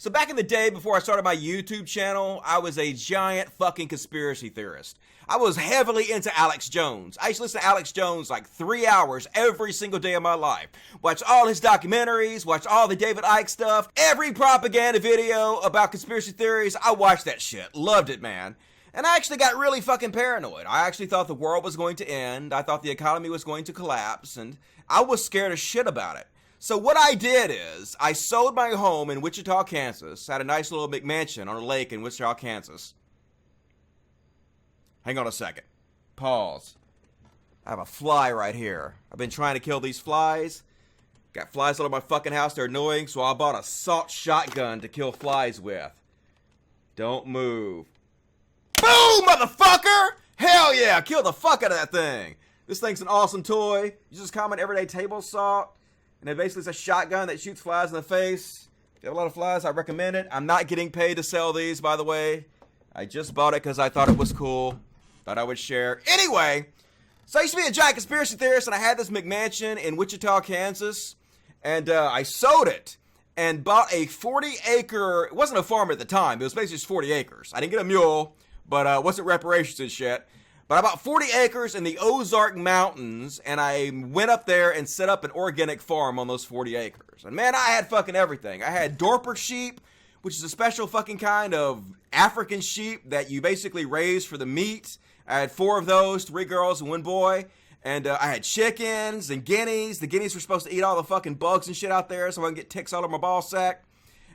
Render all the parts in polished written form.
So back in the day before I started my YouTube channel, I was a giant fucking conspiracy theorist. I was heavily into Alex Jones. I used to listen to Alex Jones like 3 hours every single day of my life. Watch all his documentaries, watch all the David Icke stuff, every propaganda video about conspiracy theories. I watched that shit. Loved it, man. And I actually got really fucking paranoid. I actually thought the world was going to end. I thought the economy was going to collapse, and I was scared as shit about it. So what I did is, I sold my home in Wichita, Kansas. Had a nice little McMansion on a lake in Wichita, Kansas. Hang on a second. Pause. I have a fly right here. I've been trying to kill these flies. Got flies all over my fucking house. They're annoying, so I bought a salt shotgun to kill flies with. Don't move. Boom, motherfucker! Hell yeah, kill the fuck out of that thing. This thing's an awesome toy. Uses common everyday table salt. And it basically is a shotgun that shoots flies in the face. If you have a lot of flies, I recommend it. I'm not getting paid to sell these, by the way. I just bought it because I thought it was cool. Thought I would share. Anyway, so I used to be a giant conspiracy theorist, and I had this McMansion in Wichita, Kansas. And I sold it and bought a 40-acre... It wasn't a farm at the time. It was basically just 40 acres. I didn't get a mule, but it wasn't reparations and shit. But I bought 40 acres in the Ozark Mountains, and I went up there and set up an organic farm on those 40 acres. And man, I had fucking everything. I had Dorper sheep, which is a special fucking kind of African sheep that you basically raise for the meat. I had 4 of those, 3 girls and 1 boy. And I had chickens and guineas. The guineas were supposed to eat all the fucking bugs and shit out there so I can get ticks all over my ball sack.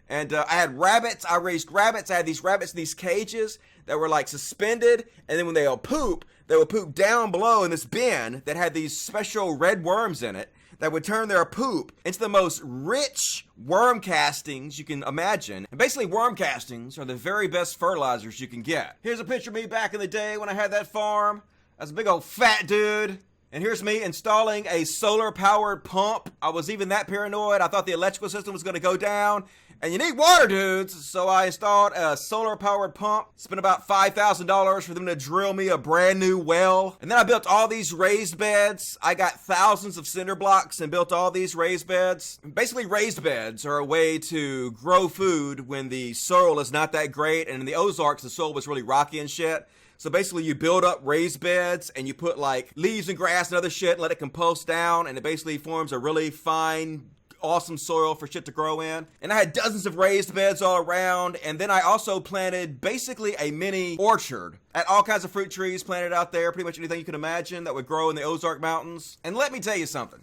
And I had rabbits. I raised rabbits. I had these rabbits in these cages that were like suspended. And then when they would poop down below in this bin that had these special red worms in it that would turn their poop into the most rich worm castings you can imagine. And basically worm castings are the very best fertilizers you can get. Here's a picture of me back in the day when I had that farm. I was a big old fat dude. And here's me installing a solar-powered pump. I was even that paranoid. I thought the electrical system was going to go down. And you need water, dudes. So I installed a solar-powered pump. Spent about $5,000 for them to drill me a brand new well. And then I built all these raised beds. I got thousands of cinder blocks and built all these raised beds. Basically, raised beds are a way to grow food when the soil is not that great. And in the Ozarks, the soil was really rocky and shit. So basically you build up raised beds and you put like leaves and grass and other shit and let it compost down, and it basically forms a really fine, awesome soil for shit to grow in. And I had dozens of raised beds all around, and then I also planted basically a mini orchard. I had all kinds of fruit trees planted out there, pretty much anything you can imagine that would grow in the Ozark Mountains. And let me tell you something.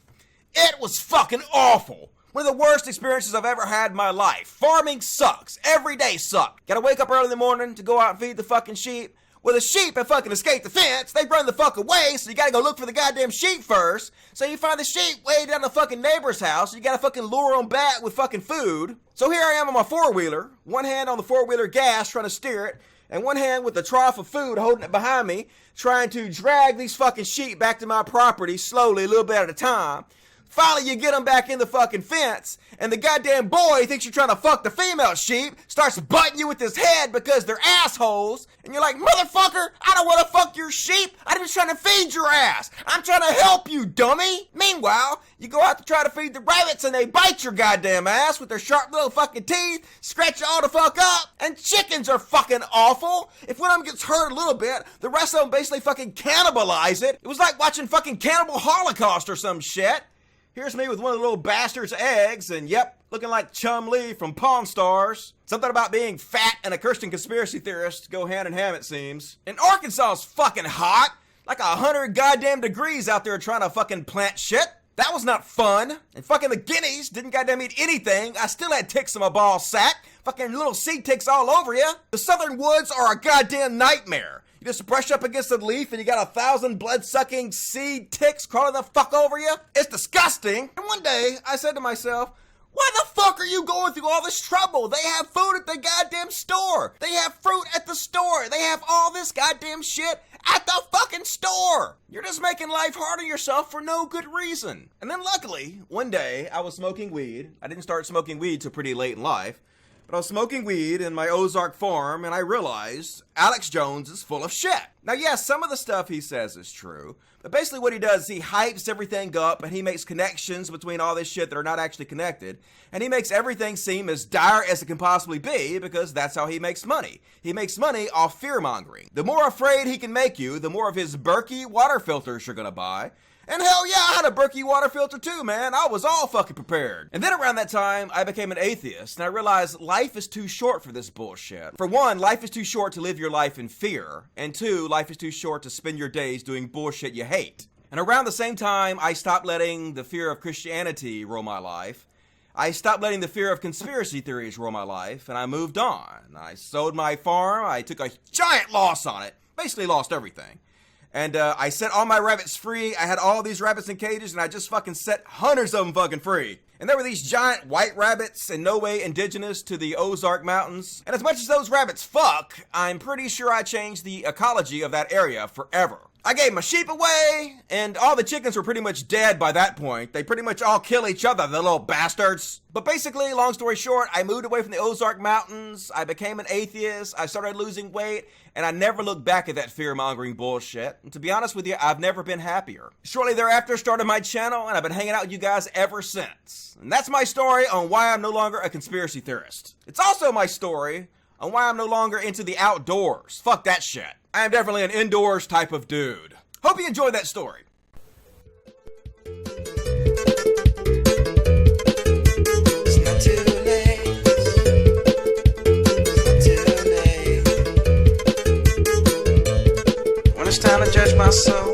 It was fucking awful. One of the worst experiences I've ever had in my life. Farming sucks. Every day sucks. Gotta wake up early in the morning to go out and feed the fucking sheep. Well, the sheep have fucking escaped the fence. They run the fuck away, so you gotta go look for the goddamn sheep first. So you find the sheep way down the fucking neighbor's house, and you gotta fucking lure them back with fucking food. So here I am on my 4-wheeler, one hand on the 4-wheeler gas trying to steer it, and one hand with the trough of food holding it behind me, trying to drag these fucking sheep back to my property slowly, a little bit at a time. Finally, you get them back in the fucking fence, and the goddamn boy thinks you're trying to fuck the female sheep, starts butting you with his head because they're assholes, and you're like, motherfucker, I don't want to fuck your sheep, I'm just trying to feed your ass, I'm trying to help you, dummy. Meanwhile, you go out to try to feed the rabbits, and they bite your goddamn ass with their sharp little fucking teeth, scratch you all the fuck up, and chickens are fucking awful. If one of them gets hurt a little bit, the rest of them basically fucking cannibalize it. It was like watching fucking Cannibal Holocaust or some shit. Here's me with one of the little bastard's eggs, and yep, looking like Chum-Lee from Pawn Stars. Something about being fat and a Christian conspiracy theorist go hand in hand, it seems. And Arkansas's fucking hot. Like 100 goddamn degrees out there trying to fucking plant shit. That was not fun. And fucking the guineas didn't goddamn eat anything. I still had ticks in my ball sack. Fucking little seed ticks all over you. The southern woods are a goddamn nightmare. You just brush up against a leaf and you got 1,000 blood-sucking seed ticks crawling the fuck over you. It's disgusting. And one day, I said to myself, why the fuck are you going through all this trouble? They have food at the goddamn store. They have fruit at the store. They have all this goddamn shit at the fucking store. You're just making life hard on yourself for no good reason. And then luckily, one day, I was smoking weed. I didn't start smoking weed till pretty late in life. But I was smoking weed in my Ozark farm, and I realized Alex Jones is full of shit. Now, yes, some of the stuff he says is true, but basically what he does is he hypes everything up, and he makes connections between all this shit that are not actually connected, and he makes everything seem as dire as it can possibly be, because that's how he makes money. He makes money off fear-mongering. The more afraid he can make you, the more of his Berkey water filters you're gonna buy. And hell yeah, I had a Berkey water filter too, man. I was all fucking prepared. And then around that time, I became an atheist, and I realized life is too short for this bullshit. For one, life is too short to live your life in fear. And two, life is too short to spend your days doing bullshit you hate. And around the same time, I stopped letting the fear of Christianity rule my life. I stopped letting the fear of conspiracy theories rule my life, and I moved on. I sold my farm, I took a giant loss on it, basically lost everything. And I set all my rabbits free. I had all these rabbits in cages, and I just fucking set hundreds of them fucking free. And there were these giant white rabbits, in no way indigenous to the Ozark Mountains. And as much as those rabbits fuck, I'm pretty sure I changed the ecology of that area forever. I gave my sheep away, and all the chickens were pretty much dead by that point. They pretty much all kill each other, the little bastards. But basically, long story short, I moved away from the Ozark Mountains, I became an atheist, I started losing weight, and I never looked back at that fear-mongering bullshit. And to be honest with you, I've never been happier. Shortly thereafter, started my channel, and I've been hanging out with you guys ever since. And that's my story on why I'm no longer a conspiracy theorist. It's also my story on why I'm no longer into the outdoors. Fuck that shit. I am definitely an indoors type of dude. Hope you enjoyed that story. It's not too late. It's not too late. When it's time to judge my soul,